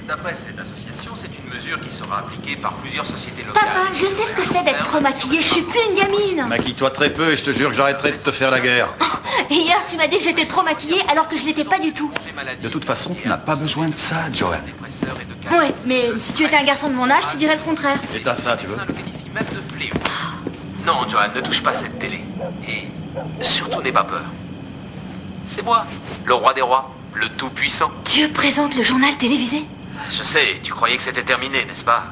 D'après cette association, c'est une mesure qui sera appliquée par plusieurs sociétés locales. Papa, je sais ce que c'est d'être trop maquillée, je suis plus une gamine. Maquille-toi très peu et je te jure que j'arrêterai de te faire la guerre. Hier, tu m'as dit que j'étais trop maquillée alors que je l'étais pas du tout. De toute façon, tu n'as pas besoin de ça, Johan. Ouais, mais si tu étais un garçon de mon âge, tu dirais le contraire. Et t'as ça, tu veux? Le qualifie même de fléau. Non, Johan, ne touche pas cette télé. Et surtout n'aie pas peur. C'est moi, le roi des rois, le tout-puissant. Dieu présente le journal télévisé. Je sais, tu croyais que c'était terminé, n'est-ce pas?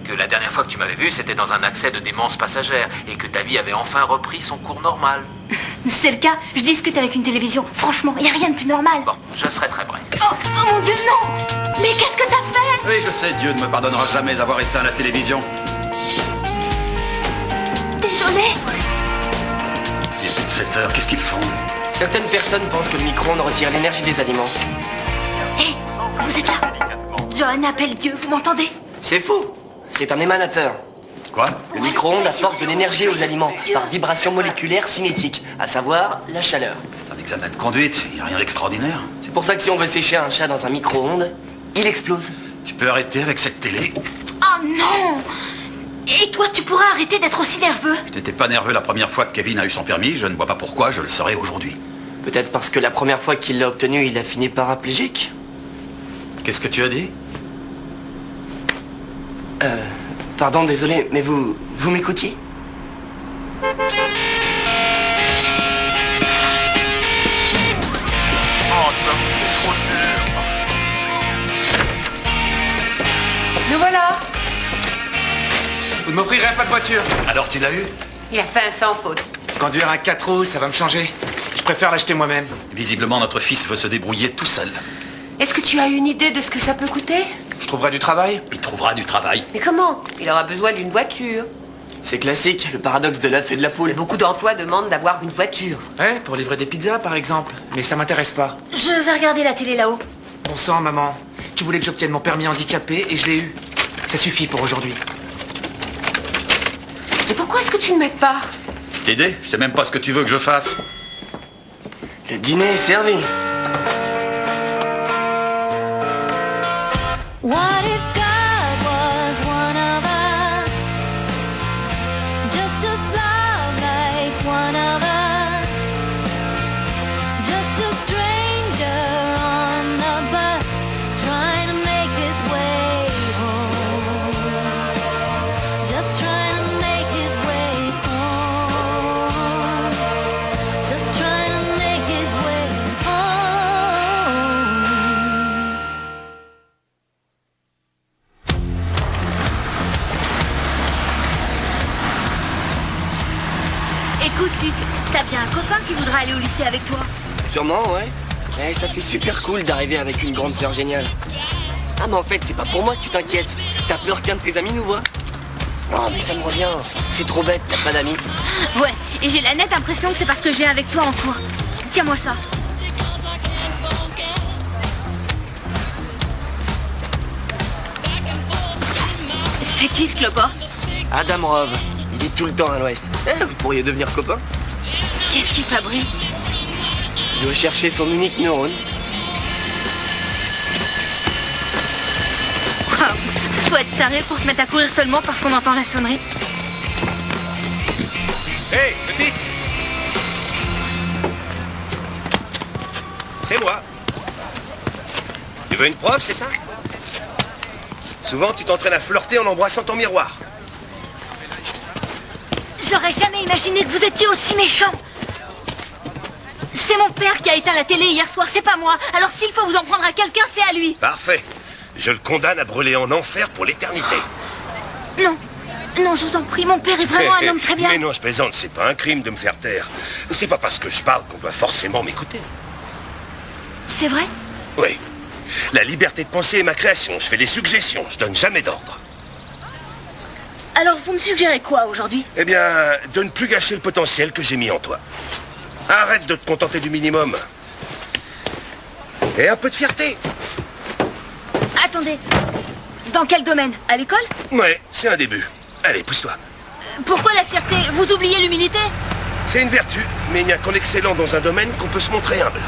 Que la dernière fois que tu m'avais vu, c'était dans un accès de démence passagère et que ta vie avait enfin repris son cours normal. C'est le cas, je discute avec une télévision. Franchement, y a rien de plus normal. Bon, je serai très bref. Oh mon Dieu, non! Mais qu'est-ce que t'as fait? Oui, je sais, Dieu ne me pardonnera jamais d'avoir éteint la télévision. Désolée. Il est plus de 7 heures, qu'est-ce qu'ils font? Certaines personnes pensent que le micro-ondes retire l'énergie des aliments. Hé, vous êtes là? John appelle Dieu, vous m'entendez? C'est faux. C'est un émanateur. Quoi? Le micro-ondes apporte de l'énergie aux aliments par vibration moléculaire cinétique, à savoir la chaleur. C'est un examen de conduite, il n'y a rien d'extraordinaire. C'est pour ça que si on veut sécher un chat dans un micro-ondes, il explose. Tu peux arrêter avec cette télé? Oh non! Et toi, tu pourras arrêter d'être aussi nerveux? Je n'étais pas nerveux la première fois que Kevin a eu son permis, je ne vois pas pourquoi je le serai aujourd'hui. Peut-être parce que la première fois qu'il l'a obtenu, il a fini paraplégique. Qu'est-ce que tu as dit? Pardon, désolé, mais vous m'écoutiez? Nous voilà. Vous ne m'offrirez pas de voiture. Alors tu l'as eu? Il a fait un sans faute. Conduire un 4 roues, ça va me changer. Je préfère l'acheter moi-même. Visiblement, notre fils veut se débrouiller tout seul. Est-ce que tu as une idée de ce que ça peut coûter? Je trouverai du travail. Il trouvera du travail. Mais comment? Il aura besoin d'une voiture. C'est classique, le paradoxe de l'œuf et de la poule. Beaucoup d'emplois demandent d'avoir une voiture. Ouais, pour livrer des pizzas, par exemple. Mais ça m'intéresse pas. Je vais regarder la télé là-haut. Bon sang, maman. Tu voulais que j'obtienne mon permis handicapé et je l'ai eu. Ça suffit pour aujourd'hui. Mais pourquoi est-ce que tu ne m'aides pas? T'aider? Je sais même pas ce que tu veux que je fasse. Le dîner est servi. What if God was one of us? Just a slob like one of us. Just a stranger on the bus trying to make his way home. Just trying to make his way home. Just trying to make his way home. Écoute, Luc, t'as bien un copain qui voudra aller au lycée avec toi. Sûrement, ouais. Eh, ça fait super cool d'arriver avec une grande sœur géniale. Ah, mais en fait, c'est pas pour moi que tu t'inquiètes. T'as peur qu'un de tes amis nous voit? Oh, mais ça me revient. C'est trop bête, t'as pas d'amis. Ouais, et j'ai la nette impression que c'est parce que je viens avec toi en cours. Tiens-moi ça. C'est qui ce cloport? Adam Rove. Il est tout le temps à l'ouest. Eh, vous pourriez devenir copains. Qu'est-ce qu'il fabrique? Il doit chercher son unique neurone. Waouh, faut être taré pour se mettre à courir seulement parce qu'on entend la sonnerie. Hé, petite! C'est moi. Tu veux une preuve, c'est ça? Souvent, tu t'entraînes à flirter en embrassant ton miroir. J'aurais jamais imaginé que vous étiez aussi méchant. C'est mon père qui a éteint la télé hier soir, c'est pas moi. Alors s'il faut vous en prendre à quelqu'un, c'est à lui. Parfait. Je le condamne à brûler en enfer pour l'éternité. Non, non, je vous en prie, mon père est vraiment un homme très bien. Mais non, je plaisante, c'est pas un crime de me faire taire. C'est pas parce que je parle qu'on doit forcément m'écouter. C'est vrai? Oui. La liberté de penser est ma création. Je fais des suggestions, je donne jamais d'ordre. Alors vous me suggérez quoi aujourd'hui? Eh bien, de ne plus gâcher le potentiel que j'ai mis en toi. Arrête de te contenter du minimum. Et un peu de fierté. Attendez, dans quel domaine? À l'école? Ouais, c'est un début. Allez, pousse-toi. Pourquoi la fierté? Vous oubliez l'humilité? C'est une vertu, mais il n'y a qu'en excellant dans un domaine qu'on peut se montrer humble.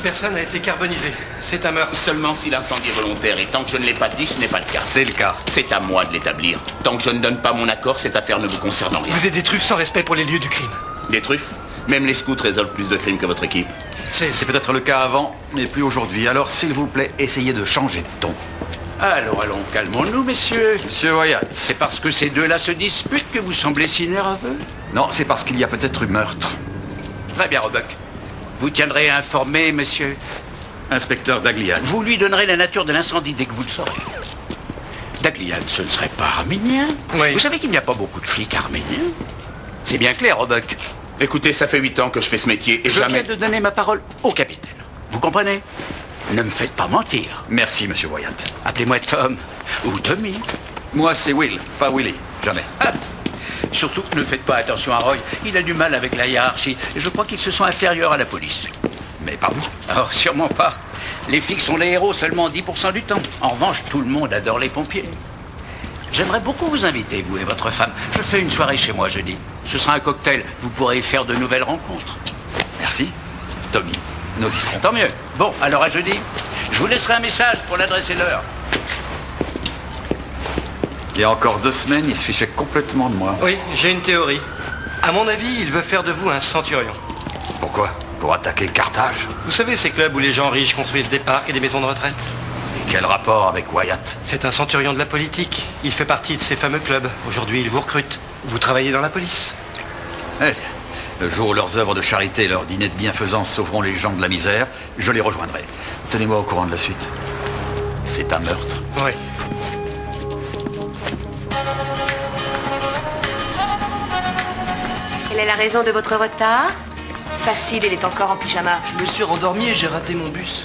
personne a été carbonisée. C'est un meurtre. Seulement si l'incendie est volontaire, et tant que je ne l'ai pas dit, ce n'est pas le cas. C'est le cas. C'est à moi de l'établir. Tant que je ne donne pas mon accord, cette affaire ne vous concerne en rien. Vous êtes des truffes sans respect pour les lieux du crime. Des truffes? Même les scouts résolvent plus de crimes que votre équipe. C'est peut-être le cas avant, mais plus aujourd'hui. Alors, s'il vous plaît, essayez de changer de ton. Allons, calmons-nous, messieurs. Monsieur Wyatt. C'est parce que ces deux-là se disputent que vous semblez si nerveux? Non, c'est parce qu'il y a peut-être eu meurtre. Très bien, Roebuck. Vous tiendrez informé, monsieur. Inspecteur Daglian. Vous lui donnerez la nature de l'incendie dès que vous le saurez. Daglian, ce ne serait pas arménien? Oui. Vous savez qu'il n'y a pas beaucoup de flics arméniens? C'est bien clair, Roebuck. Écoutez, ça fait 8 ans que je fais ce métier et Je jamais... viens de donner ma parole au capitaine. Vous comprenez? Ne me faites pas mentir. Merci, monsieur Wyatt. Appelez-moi Tom ou Tommy. Moi, c'est Will, pas Willy. Jamais. Ah. Surtout, ne faites pas attention à Roy. Il a du mal avec la hiérarchie. Et je crois qu'il se sent inférieur à la police. Mais pas vous. Oh, sûrement pas. Les flics sont les héros seulement 10% du temps. En revanche, tout le monde adore les pompiers. J'aimerais beaucoup vous inviter, vous et votre femme. Je fais une soirée chez moi jeudi. Ce sera un cocktail. Vous pourrez faire de nouvelles rencontres. Merci. Tommy, nous y serons. Tant mieux. Bon, alors à jeudi. Je vous laisserai un message pour l'adresse et l'heure. Il y a encore 2 semaines, il se fichait complètement de moi. Oui, j'ai une théorie. À mon avis, il veut faire de vous un centurion. Pourquoi? Pour attaquer Carthage? Vous savez ces clubs où les gens riches construisent des parcs et des maisons de retraite? Et quel rapport avec Wyatt? C'est un centurion de la politique. Il fait partie de ces fameux clubs. Aujourd'hui, il vous recrute. Vous travaillez dans la police. Eh, le jour où leurs œuvres de charité et leurs dîners de bienfaisance sauveront les gens de la misère, je les rejoindrai. Tenez-moi au courant de la suite. C'est un meurtre. Oui. Quelle est la raison de votre retard? Facile, il est encore en pyjama. Je me suis rendormi et j'ai raté mon bus.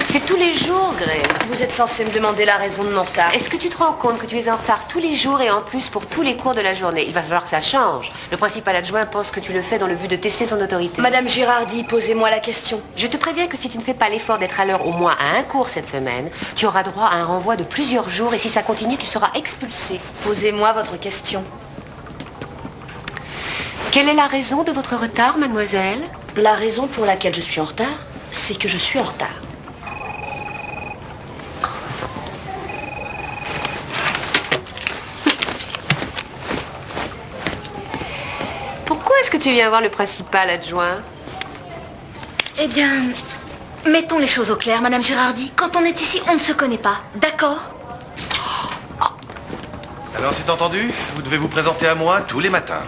C'est tous les jours, Grace. Vous êtes censé me demander la raison de mon retard. Est-ce que tu te rends compte que tu es en retard tous les jours et en plus pour tous les cours de la journée? Il va falloir que ça change. Le principal adjoint pense que tu le fais dans le but de tester son autorité. Madame Girardi, posez-moi la question. Je te préviens que si tu ne fais pas l'effort d'être à l'heure au moins à un cours cette semaine, tu auras droit à un renvoi de plusieurs jours et si ça continue, tu seras expulsé. Posez-moi votre question. Quelle est la raison de votre retard, mademoiselle? La raison pour laquelle je suis en retard, c'est que je suis en retard. Pourquoi est-ce que tu viens voir le principal adjoint? Eh bien, mettons les choses au clair, Madame Girardi. Quand on est ici, on ne se connaît pas. D'accord? Alors c'est entendu, vous devez vous présenter à moi tous les matins.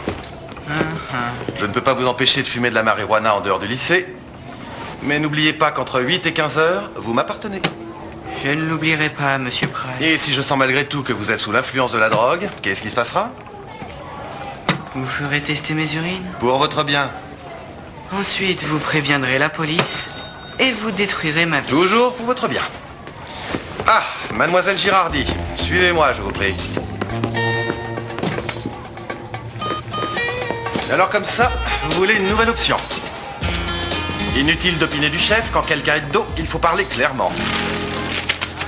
Je ne peux pas vous empêcher de fumer de la marijuana en dehors du lycée. Mais n'oubliez pas qu'entre 8 et 15 heures, vous m'appartenez. Je ne l'oublierai pas, monsieur Price. Et si je sens malgré tout que vous êtes sous l'influence de la drogue, qu'est-ce qui se passera? Vous ferez tester mes urines. Pour votre bien. Ensuite, vous préviendrez la police et vous détruirez ma vie. Toujours pour votre bien. Ah, mademoiselle Girardi, suivez-moi, je vous prie. Alors comme ça, vous voulez une nouvelle option. Inutile d'opiner du chef, quand quelqu'un est de dos, il faut parler clairement.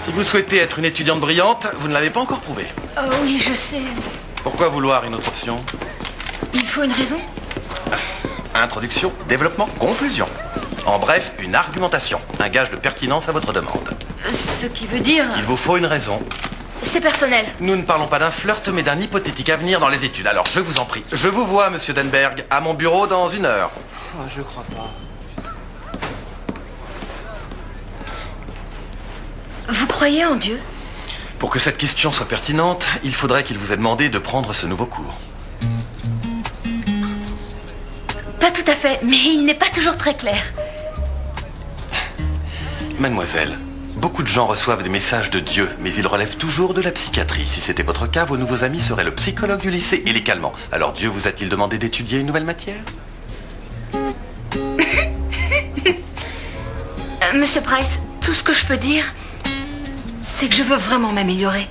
Si vous souhaitez être une étudiante brillante, vous ne l'avez pas encore prouvé. Oh oui, je sais. Pourquoi vouloir une autre option? Il faut une raison? Introduction, développement, conclusion. En bref, une argumentation, un gage de pertinence à votre demande. Ce qui veut dire... Il vous faut une raison. C'est personnel. Nous ne parlons pas d'un flirt, mais d'un hypothétique avenir dans les études. Alors, je vous en prie, je vous vois, monsieur Denberg, à mon bureau dans 1 heure. Oh, je crois pas. Vous croyez en Dieu? Pour que cette question soit pertinente, il faudrait qu'il vous ait demandé de prendre ce nouveau cours. Pas tout à fait, mais il n'est pas toujours très clair. Mademoiselle, beaucoup de gens reçoivent des messages de Dieu, mais ils relèvent toujours de la psychiatrie. Si c'était votre cas, vos nouveaux amis seraient le psychologue du lycée et les calmants. Alors Dieu vous a-t-il demandé d'étudier une nouvelle matière? Monsieur Price, tout ce que je peux dire, c'est que je veux vraiment m'améliorer.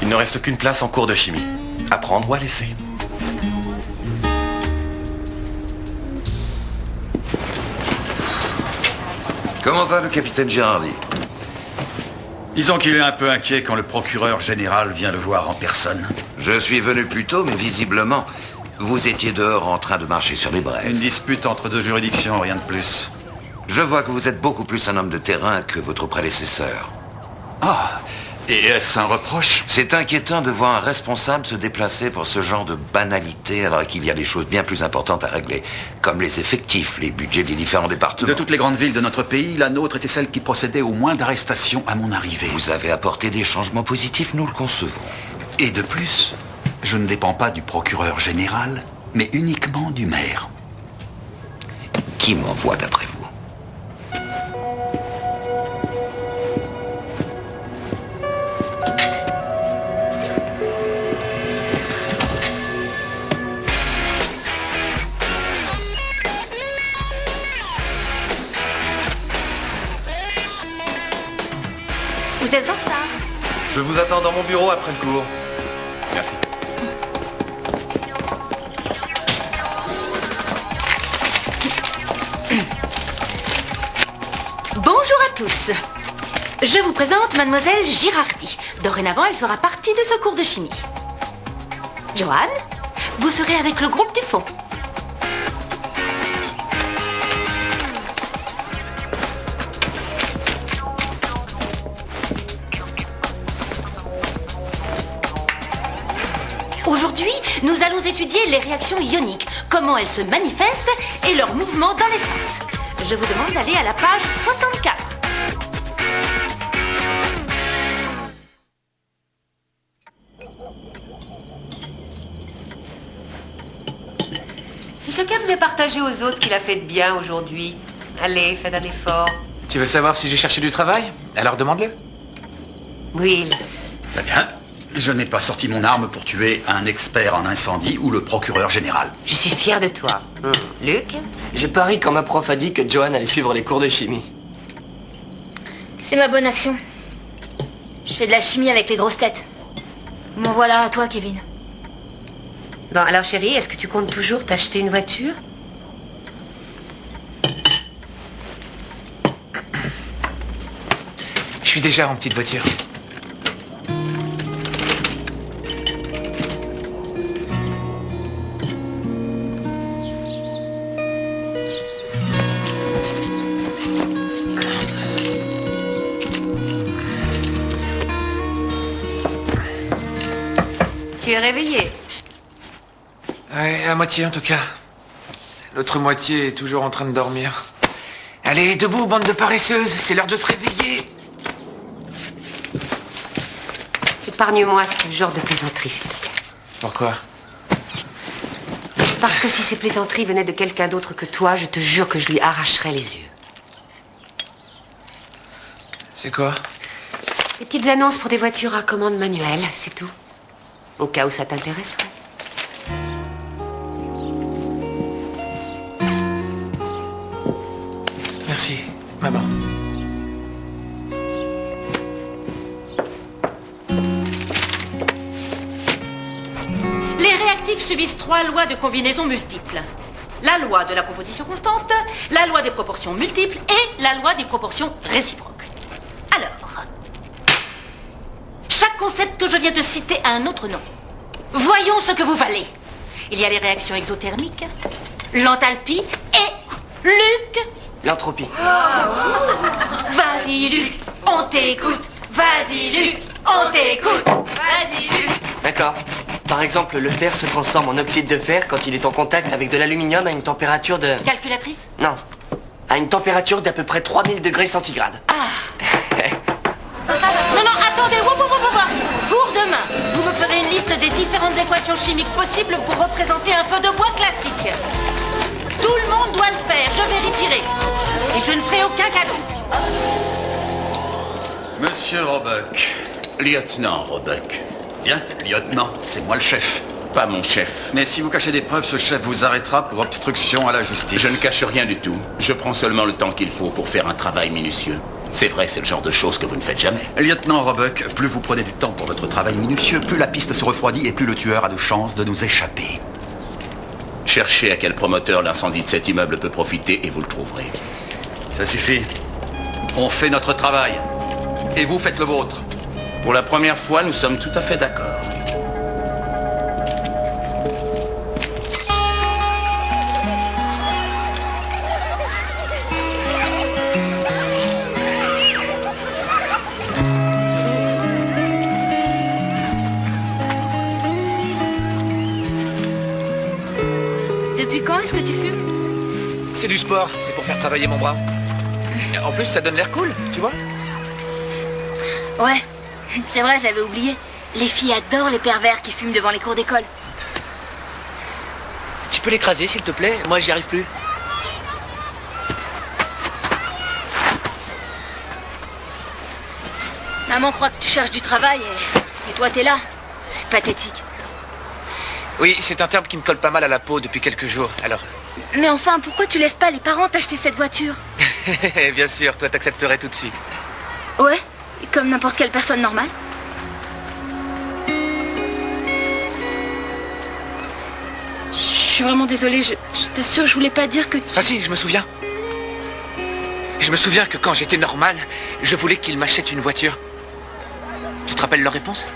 Il ne reste qu'une place en cours de chimie. À prendre ou à laisser. Comment va le capitaine Girardi? Disons qu'il est un peu inquiet quand le procureur général vient le voir en personne. Je suis venu plus tôt, mais visiblement, Vous étiez dehors en train de marcher sur les braises. Une dispute entre deux juridictions, rien de plus. Je vois que vous êtes beaucoup plus un homme de terrain que votre prédécesseur. Ah, et est-ce un reproche? C'est inquiétant de voir un responsable se déplacer pour ce genre de banalité alors qu'il y a des choses bien plus importantes à régler, comme les effectifs, les budgets des différents départements. De toutes les grandes villes de notre pays, la nôtre était celle qui procédait au moins d'arrestations à mon arrivée. Vous avez apporté des changements positifs, nous le concevons. Et de plus, je ne dépends pas du procureur général, mais uniquement du maire. Qui m'envoie d'après vous? Vous êtes en retard. Je vous attends dans mon bureau après le cours. Merci. Bonjour à tous. Je vous présente Mademoiselle Girardi. Dorénavant, elle fera partie de ce cours de chimie. Johan, vous serez avec le groupe du fond. Aujourd'hui, nous allons étudier les réactions ioniques, comment elles se manifestent et leurs mouvements dans l'espace. Je vous demande d'aller à la page 64. Si chacun faisait partager aux autres ce qu'il a fait de bien aujourd'hui. Allez, faites un effort. Tu veux savoir si j'ai cherché du travail? Alors demande-le. Will. Très bien. Je n'ai pas sorti mon arme pour tuer un expert en incendie ou le procureur général. Je suis fière de toi. Luc? J'ai pari quand ma prof a dit que Johan allait suivre les cours de chimie. C'est ma bonne action. Je fais de la chimie avec les grosses têtes. Bon voilà, à toi, Kevin. Bon, alors chérie, est-ce que tu comptes toujours t'acheter une voiture? Je suis déjà en petite voiture. Tu es réveillé? Ouais, à moitié en tout cas. L'autre moitié est toujours en train de dormir. Allez, debout, bande de paresseuses, c'est l'heure de se réveiller. Épargne-moi ce genre de plaisanterie, s'il te plaît. Pourquoi? Parce que si ces plaisanteries venaient de quelqu'un d'autre que toi, je te jure que je lui arracherais les yeux. C'est quoi? Des petites annonces pour des voitures à commande manuelle, c'est tout. Au cas où ça t'intéresserait. Merci, maman. Les réactifs subissent 3 lois de combinaison multiples. La loi de la composition constante, la loi des proportions multiples et la loi des proportions réciproques. Alors, chaque concept que je viens de citer a un autre nom. Voyons ce que vous valez. Il y a les réactions exothermiques, l'enthalpie et Luc. L'entropie. Vas-y Luc, on t'écoute. Vas-y Luc, on t'écoute. Vas-y Luc. D'accord. Par exemple, le fer se transforme en oxyde de fer quand il est en contact avec de l'aluminium à une température de... Calculatrice? Non. À une température d'à peu près 3000 degrés centigrades. Non, non, attendez, Pour demain, vous me ferez une liste des différentes équations chimiques possibles pour représenter un feu de bois classique. Tout le monde doit le faire, je vérifierai. Et je ne ferai aucun cadeau. Monsieur Roebuck. Lieutenant Roebuck. Bien, lieutenant, c'est moi le chef. Pas mon chef. Mais si vous cachez des preuves, ce chef vous arrêtera pour obstruction à la justice. Je ne cache rien du tout. Je prends seulement le temps qu'il faut pour faire un travail minutieux. C'est vrai, c'est le genre de choses que vous ne faites jamais. Lieutenant Roebuck, plus vous prenez du temps pour votre travail minutieux, plus la piste se refroidit et plus le tueur a de chances de nous échapper. Cherchez à quel promoteur l'incendie de cet immeuble peut profiter et vous le trouverez. Ça suffit. On fait notre travail. Et vous faites le vôtre. Pour la première fois, nous sommes tout à fait d'accord. est-ce que tu fumes? C'est du sport, c'est pour faire travailler mon bras. En plus, ça donne l'air cool, tu vois? Ouais, c'est vrai, j'avais oublié. Les filles adorent les pervers qui fument devant les cours d'école. Tu peux l'écraser, s'il te plaît? Moi, j'y arrive plus. Maman croit que tu cherches du travail et toi t'es là. C'est pathétique. Oui, c'est un terme qui me colle pas mal à la peau depuis quelques jours, alors... Mais enfin, pourquoi tu laisses pas les parents t'acheter cette voiture? Bien sûr, toi t'accepterais tout de suite. Ouais, comme n'importe quelle personne normale. Je suis vraiment désolée, je t'assure, je voulais pas dire que... Ah si, je me souviens. Je me souviens que quand j'étais normal, je voulais qu'ils m'achètent une voiture. Tu te rappelles leur réponse?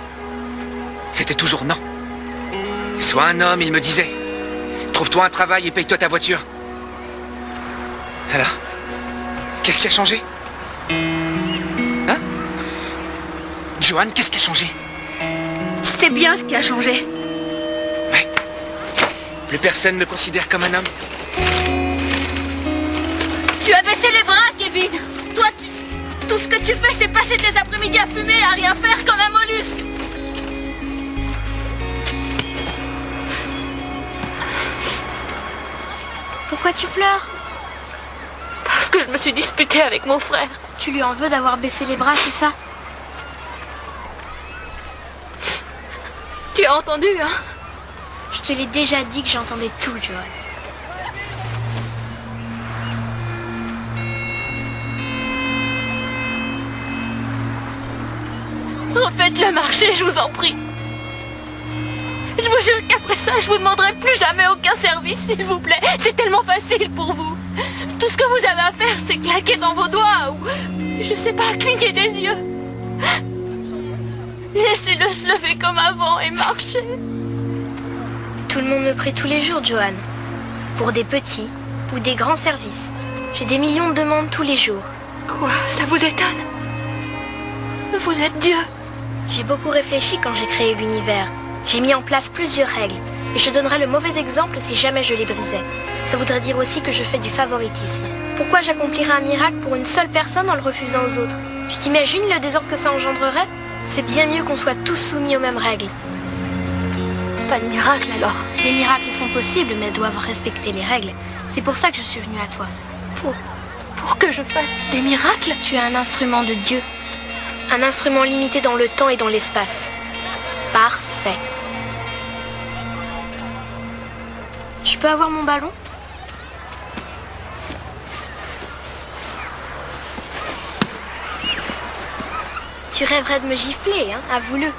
C'était toujours non. Sois un homme, ils me disaient. Trouve-toi un travail et paye-toi ta voiture. Alors, qu'est-ce qui a changé? Hein? Johan, qu'est-ce qui a changé? C'est bien ce qui a changé. Ouais. Plus personne ne me considère comme un homme. Tu as baissé les bras, Kevin. Toi, tout ce que tu fais, c'est passer tes après-midi à fumer, à rien faire comme un mollusque. Pourquoi tu pleures? Parce que je me suis disputée avec mon frère. Tu lui en veux d'avoir baissé les bras, c'est ça? Tu as entendu, hein? Je te l'ai déjà dit que j'entendais tout, Johan. Refaites le marché, je vous en prie. Je vous jure qu'après ça, je vous demanderai plus jamais aucun service, s'il vous plaît. C'est tellement facile pour vous. Tout ce que vous avez à faire, c'est claquer dans vos doigts ou, je sais pas, cligner des yeux. Laissez-le se lever comme avant et marcher. Tout le monde me prie tous les jours, Johan. Pour des petits ou des grands services. J'ai des millions de demandes tous les jours. Quoi? Ça vous étonne? Vous êtes Dieu. J'ai beaucoup réfléchi quand j'ai créé l'univers. J'ai mis en place plusieurs règles. Et je donnerais le mauvais exemple si jamais je les brisais. Ça voudrait dire aussi que je fais du favoritisme. Pourquoi j'accomplirais un miracle pour une seule personne en le refusant aux autres? Tu t'imagines le désordre que ça engendrerait? C'est bien mieux qu'on soit tous soumis aux mêmes règles. Pas de miracle alors? Les miracles sont possibles, mais doivent respecter les règles. C'est pour ça que je suis venue à toi. Pour que je fasse des miracles? Tu es un instrument de Dieu. Un instrument limité dans le temps et dans l'espace. Parfait. Je peux avoir mon ballon? Tu rêverais de me gifler, hein? Avoue-le.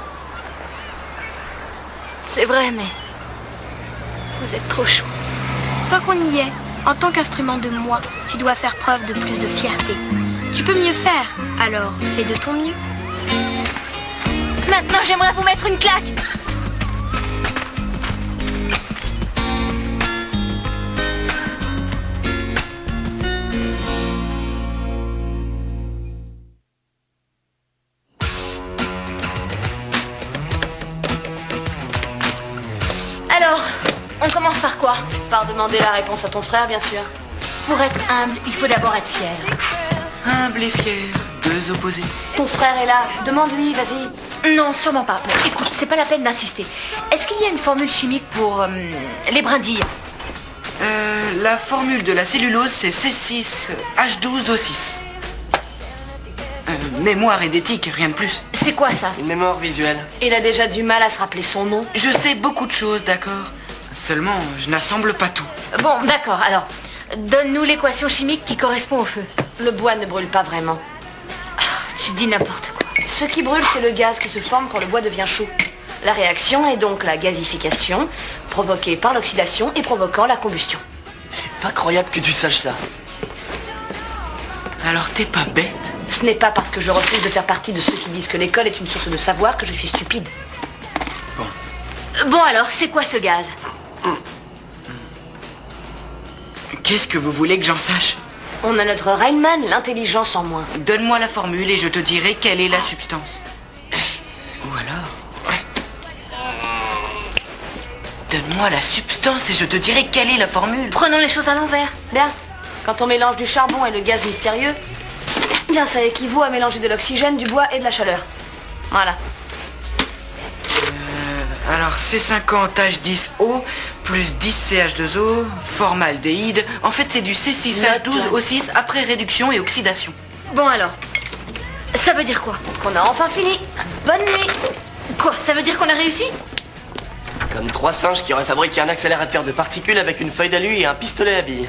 C'est vrai, mais... vous êtes trop chou. Tant qu'on y est, en tant qu'instrument de moi, tu dois faire preuve de plus de fierté. Tu peux mieux faire, alors fais de ton mieux. Maintenant, j'aimerais vous mettre une claque. Alors, on commence par quoi? Par demander la réponse à ton frère, bien sûr. Pour être humble, il faut d'abord être fier. Humble et fier, deux opposés. Ton frère est là, demande-lui, vas-y. Non, sûrement pas. Mais écoute, c'est pas la peine d'insister. Est-ce qu'il y a une formule chimique pour les brindilles? La formule de la cellulose, c'est C6H12O6. Mémoire et d'éthique, rien de plus. C'est quoi ça? Une mémoire visuelle. Il a déjà du mal à se rappeler son nom. Je sais beaucoup de choses, d'accord. Seulement, je n'assemble pas tout. Bon, d'accord, alors, donne-nous l'équation chimique qui correspond au feu. Le bois ne brûle pas vraiment. Tu dis n'importe quoi. Ce qui brûle, c'est le gaz qui se forme quand le bois devient chaud. La réaction est donc la gazification, provoquée par l'oxydation et provoquant la combustion. C'est pas croyable que tu saches ça. Alors t'es pas bête? Ce n'est pas parce que je refuse de faire partie de ceux qui disent que l'école est une source de savoir que je suis stupide. Bon alors, c'est quoi ce gaz? Qu'est-ce que vous voulez que j'en sache? On a notre Rainman, l'intelligence en moins. Donne-moi la formule et je te dirai quelle est la substance. Ou alors... Donne-moi Donne-moi la substance et je te dirai quelle est la formule. Prenons les choses à l'envers. Bien. Quand on mélange du charbon et le gaz mystérieux, bien ça équivaut à mélanger de l'oxygène, du bois et de la chaleur. Voilà. Alors C50 H10O plus 10 CH2O, formaldéhyde. En fait, c'est du C6H12O6 après réduction et oxydation. Bon alors, ça veut dire quoi? Qu'on a enfin fini. Bonne nuit. Quoi? Ça veut dire qu'on a réussi? Comme 3 singes qui auraient fabriqué un accélérateur de particules avec une feuille d'alu et un pistolet à billes.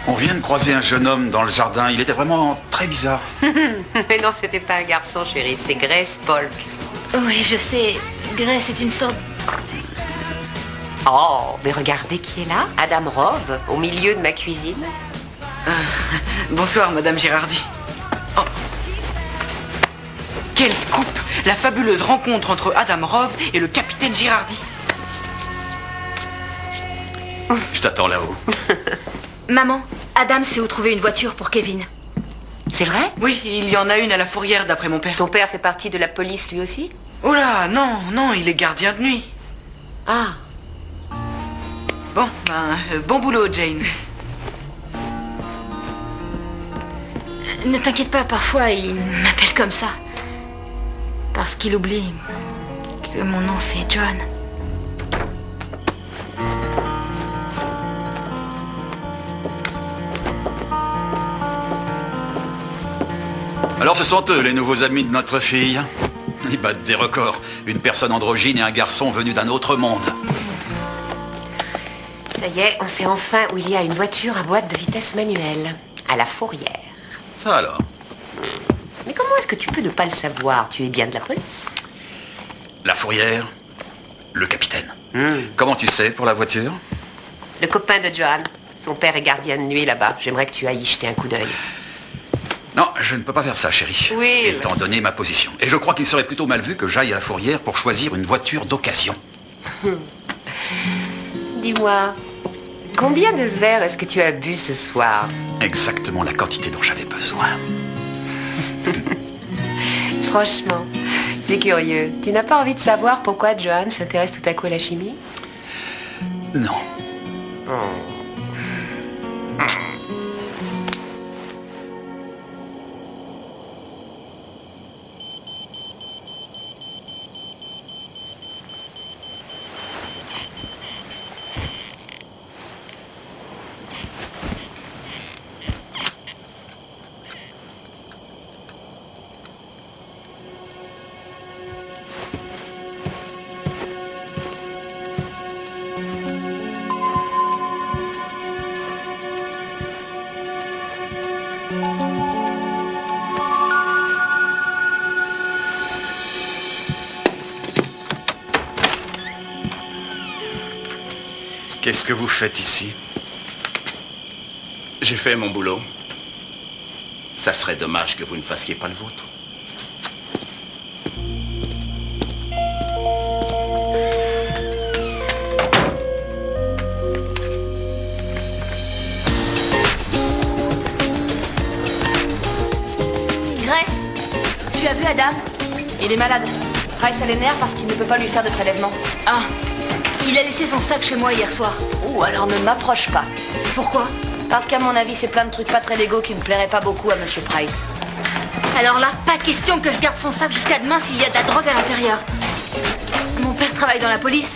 On vient de croiser un jeune homme dans le jardin. Il était vraiment très bizarre. Mais non, c'était pas un garçon, chérie. C'est Grace Polk. Oui, je sais. Grace est une sorte... Oh, mais regardez qui est là. Adam Rove, au milieu de ma cuisine. Bonsoir, Madame Girardi. Oh. Quel scoop! La fabuleuse rencontre entre Adam Rove et le capitaine Girardi. Je t'attends là-haut. Maman, Adam sait où trouver une voiture pour Kevin. C'est vrai? Oui, il y en a une à la Fourrière, d'après mon père. Ton père fait partie de la police, lui aussi? Oh là, non, il est gardien de nuit. Ah. Bon, bon boulot, Jane. Ne t'inquiète pas, parfois il m'appelle comme ça. Parce qu'il oublie que mon nom c'est John. Alors ce sont eux, les nouveaux amis de notre fille. Ils battent des records. Une personne androgyne et un garçon venu d'un autre monde. Ça y est, on sait enfin où il y a une voiture à boîte de vitesse manuelle. À la Fourrière. Ça alors? Mais comment est-ce que tu peux ne pas le savoir? Tu es bien de la police. La Fourrière, le capitaine. Comment tu sais pour la voiture? Le copain de Johan. Son père est gardien de nuit là-bas. J'aimerais que tu ailles y jeter un coup d'œil. Non, je ne peux pas faire ça, chérie. Oui. Étant donné ma position. Et je crois qu'il serait plutôt mal vu que j'aille à la Fourrière pour choisir une voiture d'occasion. Dis-moi, combien de verres est-ce que tu as bu ce soir? Exactement la quantité dont j'avais besoin. Franchement, c'est curieux. Tu n'as pas envie de savoir pourquoi Johan s'intéresse tout à coup à la chimie? Non. Qu'est-ce que vous faites ici? J'ai fait mon boulot. Ça serait dommage que vous ne fassiez pas le vôtre. Grace, tu as vu Adam? Il est malade. Price a les nerfs parce qu'il ne peut pas lui faire de prélèvement. Ah, il a laissé son sac chez moi hier soir. Ou alors ne m'approche pas. Pourquoi? Parce qu'à mon avis, c'est plein de trucs pas très légaux qui ne plairaient pas beaucoup à Monsieur Price. Alors là, pas question que je garde son sac jusqu'à demain s'il y a de la drogue à l'intérieur. Mon père travaille dans la police.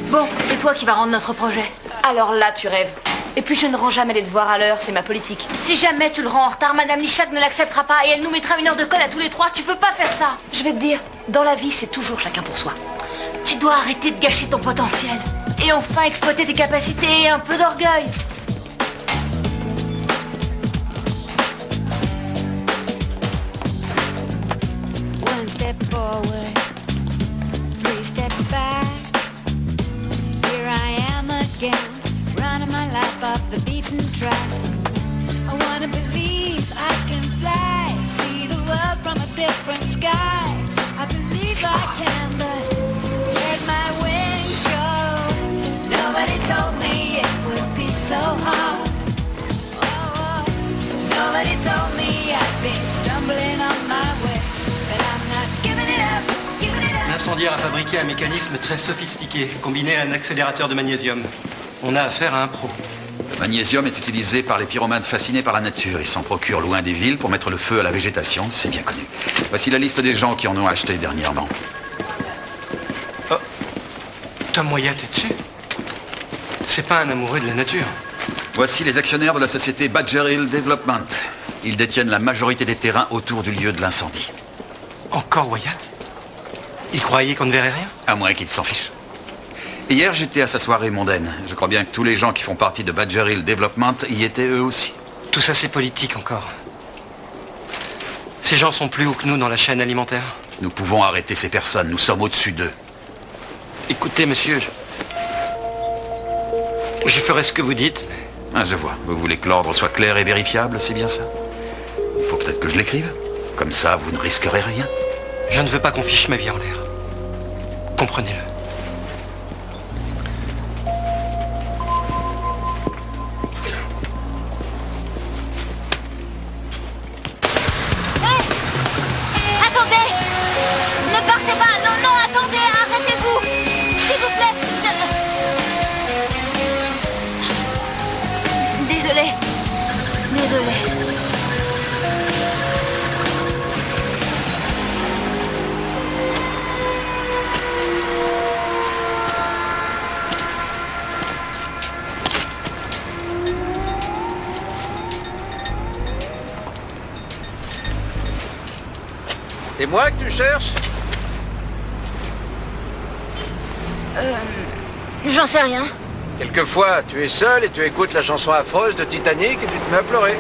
Bon, c'est toi qui vas rendre notre projet. Alors là, tu rêves. Et puis je ne rends jamais les devoirs à l'heure, c'est ma politique. Si jamais tu le rends en retard, Madame Lichak ne l'acceptera pas et elle nous mettra 1 heure de colle à tous les 3. Tu peux pas faire ça. Je vais te dire, dans la vie, c'est toujours chacun pour soi. Tu dois arrêter de gâcher ton potentiel. Et enfin exploiter tes capacités et un peu d'orgueil. One step forward, 3 steps back. Here I am again, running my life off the beaten track. I wanna believe I can fly, see the world from a different sky. I believe I can, but where'd my wings go? Nobody told me it would be so hard. Oh, nobody told me I'd be stumbling on my way, but I'm L'incendiaire a fabriqué un mécanisme très sophistiqué, combiné à un accélérateur de magnésium. On a affaire à un pro. Le magnésium est utilisé par les pyromanes fascinés par la nature. Ils s'en procurent loin des villes pour mettre le feu à la végétation, c'est bien connu. Voici la liste des gens qui en ont acheté dernièrement. Oh, Tom Wyatt est dessus? C'est pas un amoureux de la nature. Voici les actionnaires de la société Badger Hill Development. Ils détiennent la majorité des terrains autour du lieu de l'incendie. Encore Wyatt? Il croyait qu'on ne verrait rien? À moins qu'ils s'en fichent. Hier, j'étais à sa soirée mondaine. Je crois bien que tous les gens qui font partie de Badger Hill Development y étaient eux aussi. Tout ça, c'est politique encore. Ces gens sont plus hauts que nous dans la chaîne alimentaire. Nous pouvons arrêter ces personnes. Nous sommes au-dessus d'eux. Écoutez, monsieur, je ferai ce que vous dites. Ah, je vois. Vous voulez que l'ordre soit clair et vérifiable, c'est bien ça? Il faut peut-être que je l'écrive. Comme ça, vous ne risquerez rien. Je ne veux pas qu'on fiche ma vie en l'air. Comprenez-le. Attendez! Ne partez pas! Non, non, attendez! Arrêtez-vous! S'il vous plaît! Désolée. Désolée. C'est moi que tu cherches? J'en sais rien. Quelquefois, tu es seul et tu écoutes la chanson affreuse de Titanic et tu te mets à pleurer.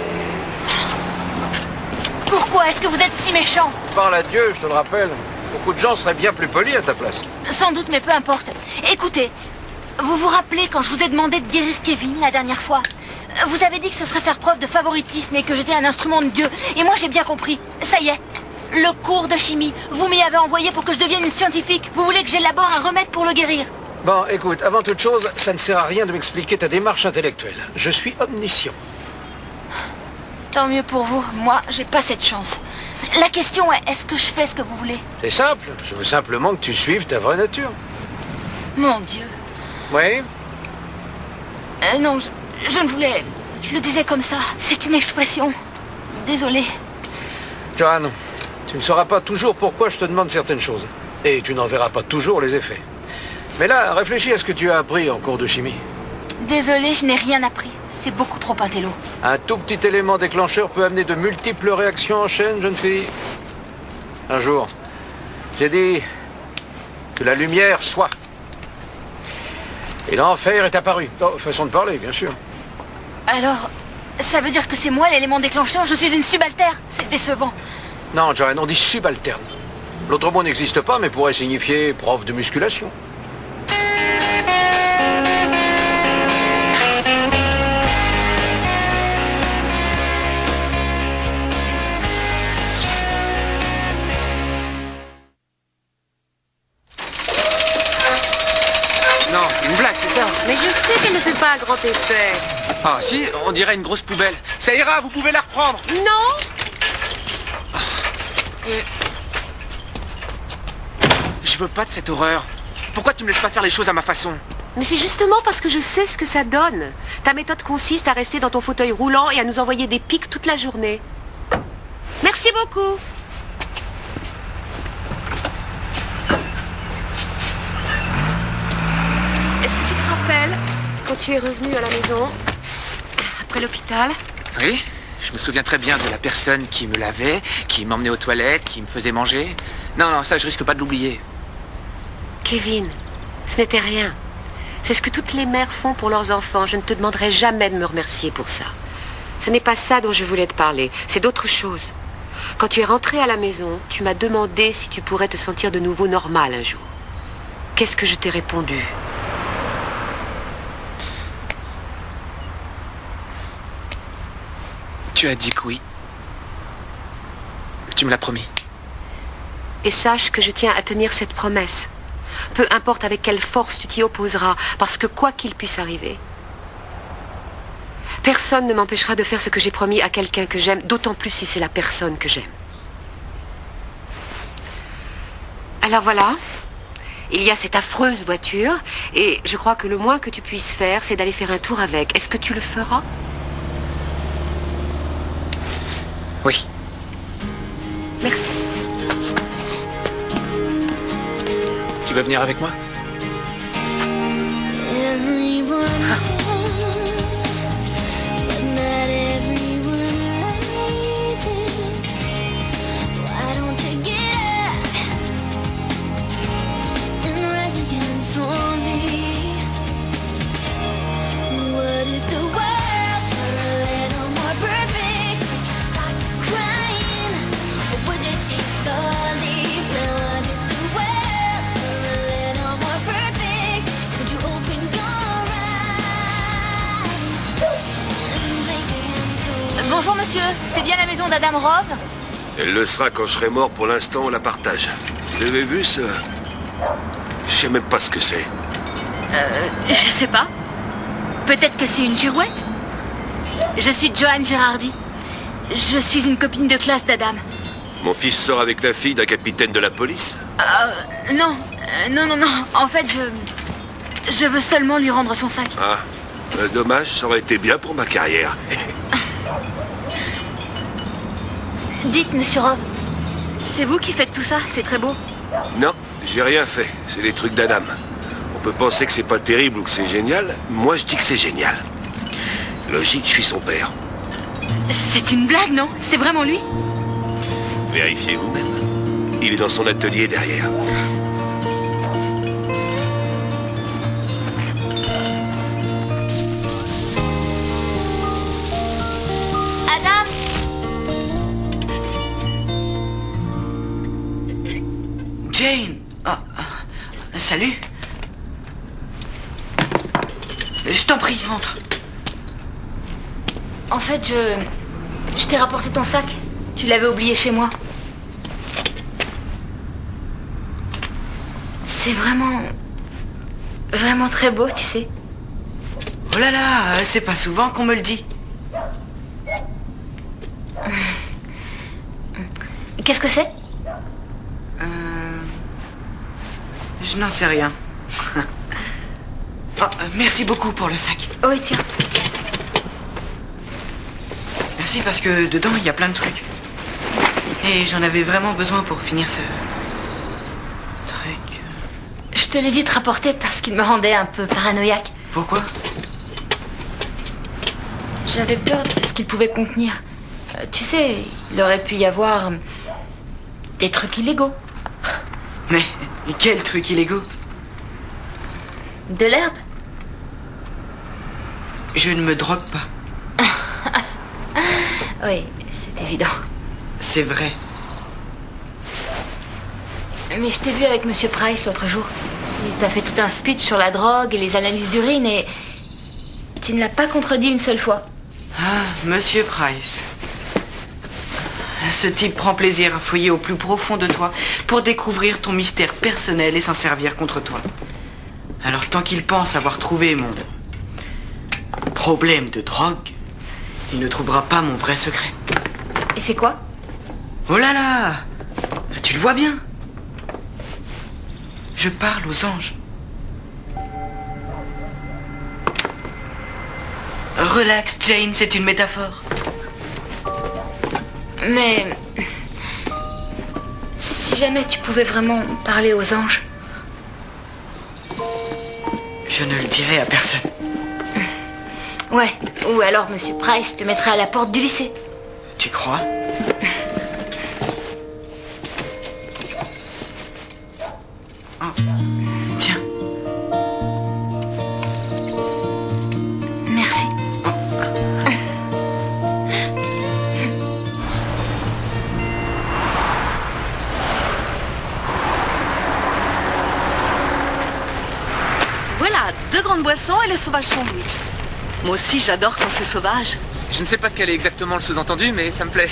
Pourquoi est-ce que vous êtes si méchant? Parle à Dieu, je te le rappelle. Beaucoup de gens seraient bien plus polis à ta place. Sans doute, mais peu importe. Écoutez, vous vous rappelez quand je vous ai demandé de guérir Kevin la dernière fois? Vous avez dit que ce serait faire preuve de favoritisme et que j'étais un instrument de Dieu. Et moi, j'ai bien compris. Ça y est. Le cours de chimie, vous m'y avez envoyé pour que je devienne une scientifique. Vous voulez que j'élabore un remède pour le guérir? Bon, écoute, avant toute chose, ça ne sert à rien de m'expliquer ta démarche intellectuelle. Je suis omniscient. Tant mieux pour vous. Moi, j'ai pas cette chance. La question est, est-ce que je fais ce que vous voulez? C'est simple. Je veux simplement que tu suives ta vraie nature. Mon Dieu. Oui? Non, je ne voulais... Je le disais comme ça. C'est une expression. Désolée. Joanne, tu ne sauras pas toujours pourquoi je te demande certaines choses. Et tu n'en verras pas toujours les effets. Mais là, réfléchis à ce que tu as appris en cours de chimie. Désolée, je n'ai rien appris. C'est beaucoup trop intello. Un tout petit élément déclencheur peut amener de multiples réactions en chaîne, jeune fille. Un jour, j'ai dit que la lumière soit. Et l'enfer est apparu. Oh, façon de parler, bien sûr. Alors, ça veut dire que c'est moi l'élément déclencheur? Je suis une subaltère? C'est décevant. Non, Joanne, on dit subalterne. L'autre mot n'existe pas, mais pourrait signifier prof de musculation. Non, c'est une blague, c'est ça? Mais je sais qu'elle ne fait pas un grand effet. Ah si, on dirait une grosse poubelle. Ça ira, vous pouvez la reprendre. Non. Je veux pas de cette horreur. Pourquoi tu me laisses pas faire les choses à ma façon? Mais c'est justement parce que je sais ce que ça donne. Ta méthode consiste à rester dans ton fauteuil roulant et à nous envoyer des pics toute la journée. Merci beaucoup. Est-ce que tu te rappelles quand tu es revenu à la maison après l'hôpital? Oui, je me souviens très bien de la personne qui me lavait, qui m'emmenait aux toilettes, qui me faisait manger. Non, non, ça je risque pas de l'oublier. Kevin, ce n'était rien. C'est ce que toutes les mères font pour leurs enfants. Je ne te demanderai jamais de me remercier pour ça. Ce n'est pas ça dont je voulais te parler. C'est d'autre chose. Quand tu es rentré à la maison, tu m'as demandé si tu pourrais te sentir de nouveau normal un jour. Qu'est-ce que je t'ai répondu? Tu as dit que oui. Tu me l'as promis. Et sache que je tiens à tenir cette promesse. Peu importe avec quelle force tu t'y opposeras, parce que quoi qu'il puisse arriver, personne ne m'empêchera de faire ce que j'ai promis à quelqu'un que j'aime, d'autant plus si c'est la personne que j'aime. Alors voilà, Il y a cette affreuse voiture, et je crois que le moins que tu puisses faire, c'est d'aller faire un tour avec. Est-ce que tu le feras? Oui. Merci. Tu veux venir avec moi? Bonjour monsieur, c'est bien la maison d'Adam Rove? Elle le sera quand je serai mort. Pour l'instant, on la partage. Vous avez vu ce... Je sais même pas ce que c'est. Je sais pas. Peut-être que c'est une girouette? Je suis Joanne Girardi. Je suis une copine de classe d'Adam. Mon fils sort avec la fille d'un capitaine de la police? Non. Non. En fait, je veux seulement lui rendre son sac. Ah, dommage, ça aurait été bien pour ma carrière. Dites, monsieur Rove, c'est vous qui faites tout ça? C'est très beau. Non, j'ai rien fait. C'est les trucs d'Adam. On peut penser que c'est pas terrible ou que c'est génial. Moi, je dis que c'est génial. Logique, je suis son père. C'est une blague, non? C'est vraiment lui? Vérifiez vous-même. Il est dans son atelier derrière. Adam! Jane! Salut. Je t'en prie, entre. En fait, je t'ai rapporté ton sac. Tu l'avais oublié chez moi. C'est vraiment très beau, tu sais. Oh là là, c'est pas souvent qu'on me le dit. Qu'est-ce que c'est? Je n'en sais rien. Merci beaucoup pour le sac. Oui, tiens. Merci parce que dedans, il y a plein de trucs. Et j'en avais vraiment besoin pour finir ce... truc. Je te l'ai vite rapporté parce qu'il me rendait un peu paranoïaque. Pourquoi? J'avais peur de ce qu'il pouvait contenir. Tu sais, il aurait pu y avoir des trucs illégaux. Mais quels trucs illégaux? De l'herbe? Je ne me drogue pas. Oui, c'est évident. C'est vrai. Mais je t'ai vu avec Monsieur Price l'autre jour. Il t'a fait tout un speech sur la drogue et les analyses d'urine et... tu ne l'as pas contredit une seule fois. Ah, Monsieur Price. Ce type prend plaisir à fouiller au plus profond de toi pour découvrir ton mystère personnel et s'en servir contre toi. Alors tant qu'il pense avoir trouvé mon problème de drogue, il ne trouvera pas mon vrai secret. Et c'est quoi? Oh là là! Tu le vois bien? Je parle aux anges. Relax, Jane, c'est une métaphore. Mais... si jamais tu pouvais vraiment parler aux anges... Je ne le dirai à personne. Ouais, ou alors Monsieur Price te mettrait à la porte du lycée. Tu crois? Oh. Tiens. Merci. Voilà, 2 grandes boissons et le sauvage sandwich. Moi aussi, j'adore quand c'est sauvage. Je ne sais pas quel est exactement le sous-entendu, mais ça me plaît.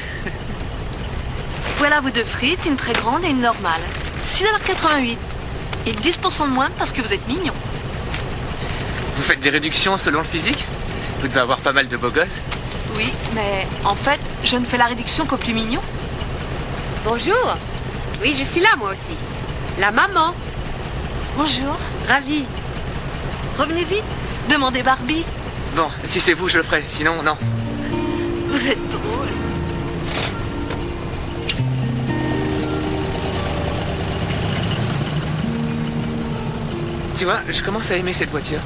Voilà vos 2 frites, une très grande et une normale. 6,88 $. Et 10% de moins parce que vous êtes mignon. Vous faites des réductions selon le physique? Vous devez avoir pas mal de beaux gosses. Oui, mais en fait, je ne fais la réduction qu'aux plus mignons. Bonjour. Oui, je suis là, moi aussi. La maman. Bonjour. Ravi. Revenez vite. Demandez Barbie. Bon, si c'est vous, je le ferai. Sinon, non. Vous êtes drôle. Tu vois, je commence à aimer cette voiture.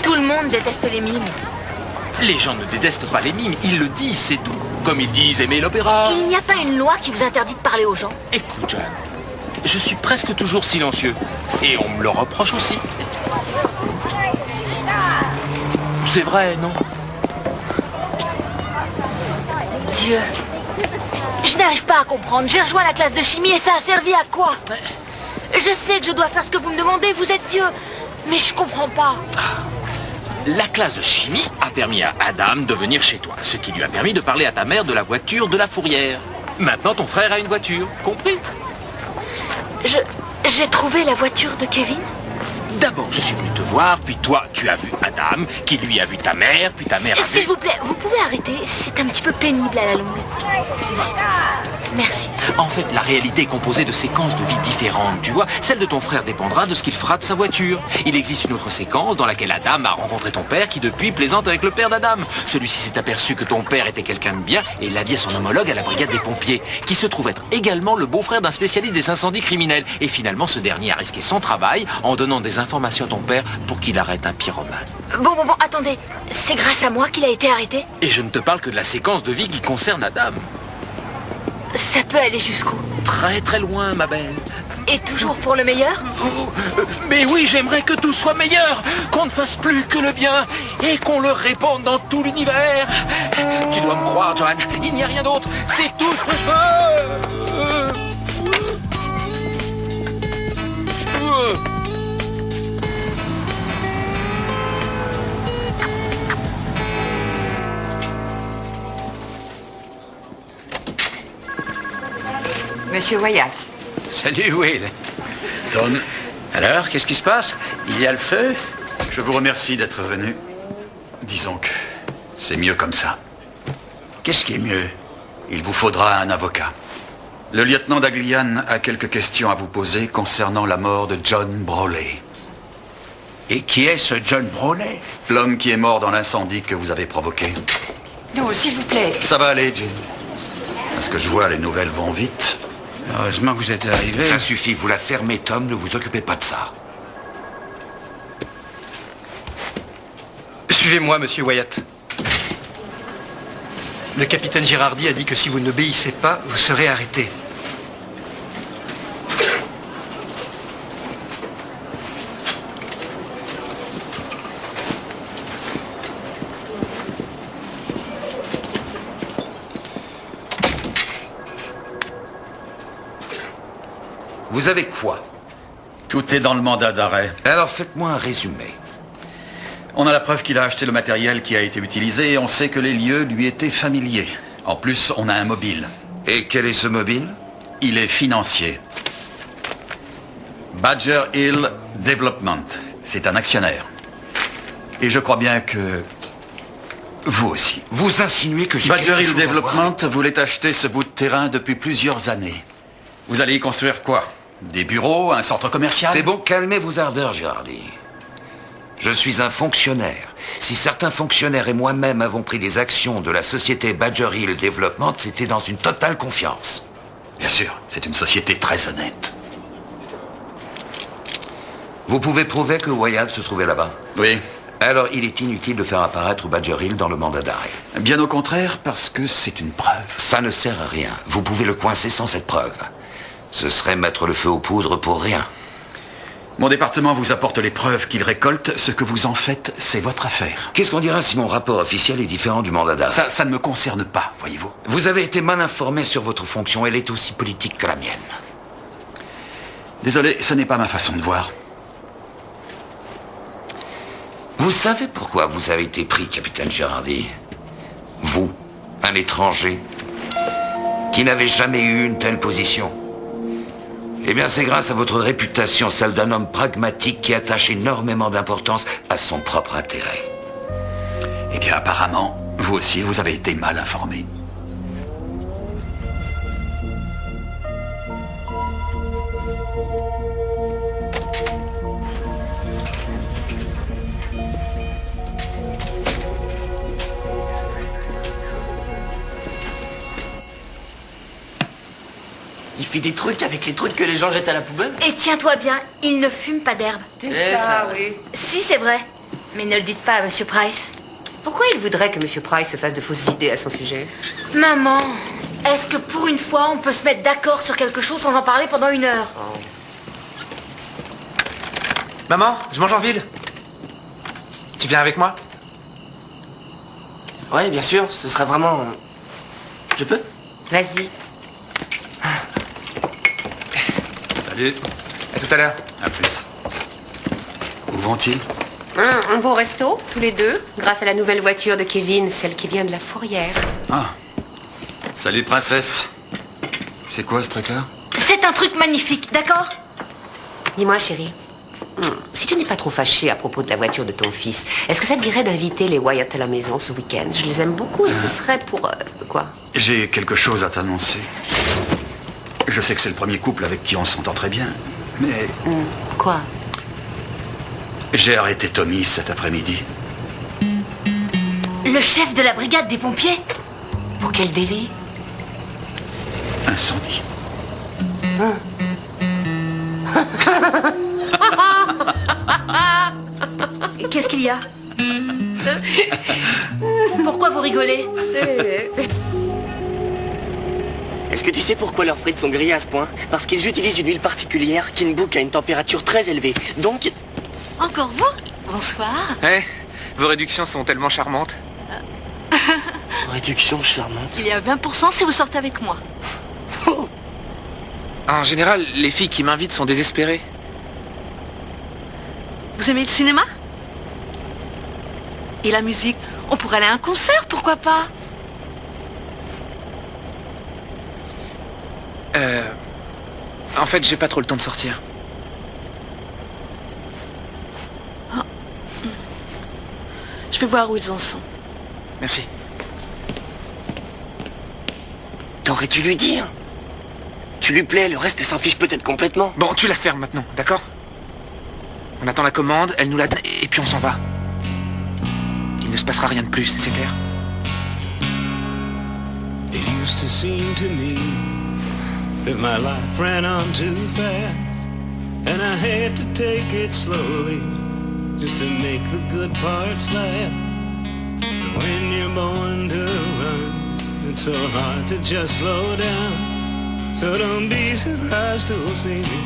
Tout le monde déteste les mimes. Les gens ne détestent pas les mimes, ils le disent, c'est tout. Comme ils disent aimer l'opéra. Il n'y a pas une loi qui vous interdit de parler aux gens. Écoute, John, je suis presque toujours silencieux. Et on me le reproche aussi. C'est vrai, non? Dieu. Je n'arrive pas à comprendre. J'ai rejoint la classe de chimie et ça a servi à quoi? Je sais que je dois faire ce que vous me demandez, vous êtes Dieu. Mais je comprends pas. La classe de chimie a permis à Adam de venir chez toi, ce qui lui a permis de parler à ta mère de la voiture de la fourrière. Maintenant, ton frère a une voiture, compris? J'ai trouvé la voiture de Kevin. D'abord, je suis venu te voir, puis toi, tu as vu Adam, qui lui a vu ta mère, puis ta mère a vu... S'il vous plaît, vous pouvez arrêter. C'est un petit peu pénible à la longue. Merci. En fait, la réalité est composée de séquences de vie différentes, tu vois. Celle de ton frère dépendra de ce qu'il fera de sa voiture. Il existe une autre séquence dans laquelle Adam a rencontré ton père qui depuis plaisante avec le père d'Adam. Celui-ci s'est aperçu que ton père était quelqu'un de bien et l'a dit à son homologue à la brigade des pompiers, qui se trouve être également le beau-frère d'un spécialiste des incendies criminels. Et finalement, ce dernier a risqué son travail en donnant des informations à ton père pour qu'il arrête un pyromane. Bon, attendez. C'est grâce à moi qu'il a été arrêté? Et je ne te parle que de la séquence de vie qui concerne Adam. Ça peut aller jusqu'où? Très très loin, ma belle. Et toujours pour le meilleur? Mais oui, j'aimerais que tout soit meilleur, qu'on ne fasse plus que le bien et qu'on le répande dans tout l'univers. Tu dois me croire, Johan, il n'y a rien d'autre. C'est tout ce que je veux. Monsieur Wyatt. Salut, Will. Tom. Alors, qu'est-ce qui se passe? Il y a le feu? Je vous remercie d'être venu. Disons que c'est mieux comme ça. Qu'est-ce qui est mieux? Il vous faudra un avocat. Le lieutenant Daglian a quelques questions à vous poser concernant la mort de John Brawley. Et qui est ce John Brawley? L'homme qui est mort dans l'incendie que vous avez provoqué. Non, s'il vous plaît. Ça va aller, Jim. Parce que je vois, les nouvelles vont vite. Heureusement que vous êtes arrivé. Ça suffit, vous la fermez, Tom, ne vous occupez pas de ça. Suivez-moi, monsieur Wyatt. Le capitaine Girardi a dit que si vous n'obéissez pas, vous serez arrêté. Vous avez quoi? Tout est dans le mandat d'arrêt. Alors faites-moi un résumé. On a la preuve qu'il a acheté le matériel qui a été utilisé et on sait que les lieux lui étaient familiers. En plus, on a un mobile. Et quel est ce mobile? Il est financier. Badger Hill Development. C'est un actionnaire. Et je crois bien que... vous aussi. Vous insinuez que j'ai Badger quelque Hill chose à Development voir? voulait acheter ce bout de terrain depuis plusieurs années. Vous allez y construire quoi? Des bureaux, un centre commercial? C'est bon, calmez vos ardeurs, Girardi. Je suis un fonctionnaire. Si certains fonctionnaires et moi-même avons pris des actions de la société Badger Hill Development, c'était dans une totale confiance. Bien sûr, c'est une société très honnête. Vous pouvez prouver que Wyatt se trouvait là-bas? Oui. Alors il est inutile de faire apparaître Badger Hill dans le mandat d'arrêt. Bien au contraire, parce que c'est une preuve. Ça ne sert à rien. Vous pouvez le coincer sans cette preuve. Ce serait mettre le feu aux poudres pour rien. Mon département vous apporte les preuves qu'il récolte. Ce que vous en faites, c'est votre affaire. Qu'est-ce qu'on dira si mon rapport officiel est différent du mandat d'arrêt? Ça ne me concerne pas, voyez-vous. Vous avez été mal informé sur votre fonction. Elle est aussi politique que la mienne. Désolé, ce n'est pas ma façon de voir. Vous savez pourquoi vous avez été pris, capitaine Girardi? Vous, un étranger. qui n'avait jamais eu une telle position. Eh bien, c'est grâce à votre réputation, celle d'un homme pragmatique qui attache énormément d'importance à son propre intérêt. Eh bien, apparemment, vous aussi, vous avez été mal informé. Il fait des trucs avec les trucs que les gens jettent à la poubelle. Et tiens-toi bien, il ne fume pas d'herbe. C'est ça, oui. Si, c'est vrai. Mais ne le dites pas à Monsieur Price. Pourquoi il voudrait que M. Price se fasse de fausses idées à son sujet? Maman, est-ce que pour une fois, on peut se mettre d'accord sur quelque chose sans en parler pendant 1 heure? Maman, je mange en ville. Tu viens avec moi? Ouais, bien sûr, ce sera vraiment... Je peux? Vas-y. Salut. À tout à l'heure. À plus. Où vont-ils? On va au resto, tous les deux, grâce à la nouvelle voiture de Kevin, celle qui vient de la Fourrière. Ah. Salut, princesse. C'est quoi ce truc-là? C'est un truc magnifique, d'accord? Dis-moi, chérie, si tu n'es pas trop fâchée à propos de la voiture de ton fils, est-ce que ça te dirait d'inviter les Wyatt à la maison ce week-end? Je les aime beaucoup et ce serait pour... quoi? J'ai quelque chose à t'annoncer. Je sais que c'est le premier couple avec qui on s'entend très bien, mais... Quoi? J'ai arrêté Tommy cet après-midi. Le chef de la brigade des pompiers? Pour quel délit? Incendie. Qu'est-ce qu'il y a? Pourquoi vous rigolez? Est-ce que tu sais pourquoi leurs frites sont grillées à ce point? Parce qu'ils utilisent une huile particulière qui book à une température très élevée. Donc... Encore vous? Bonsoir. Ouais, vos réductions sont tellement charmantes. Réduction charmante. Il y a 20% si vous sortez avec moi. En général, les filles qui m'invitent sont désespérées. Vous aimez le cinéma? Et la musique? On pourrait aller à un concert, pourquoi pas? En fait, j'ai pas trop le temps de sortir. Je vais voir où ils en sont. Merci. T'aurais dû lui dire. Tu lui plais, le reste, elle s'en fiche peut-être complètement. Bon, tu la fermes maintenant, d'accord? On attend la commande, elle nous la donne, et puis on s'en va. Il ne se passera rien de plus, c'est clair? It used to seem to me that my life ran on too fast, and I had to take it slowly just to make the good parts last. When you're born to run, it's so hard to just slow down. So don't be surprised to see me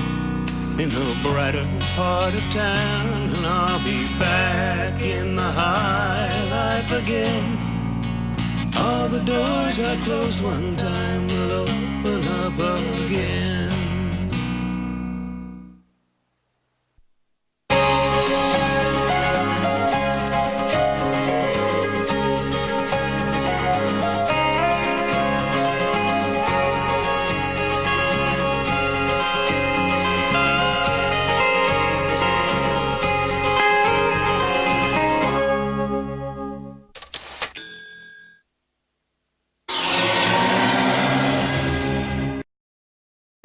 in the brighter part of town, and I'll be back in the high life again. All the doors I closed one time will open up again.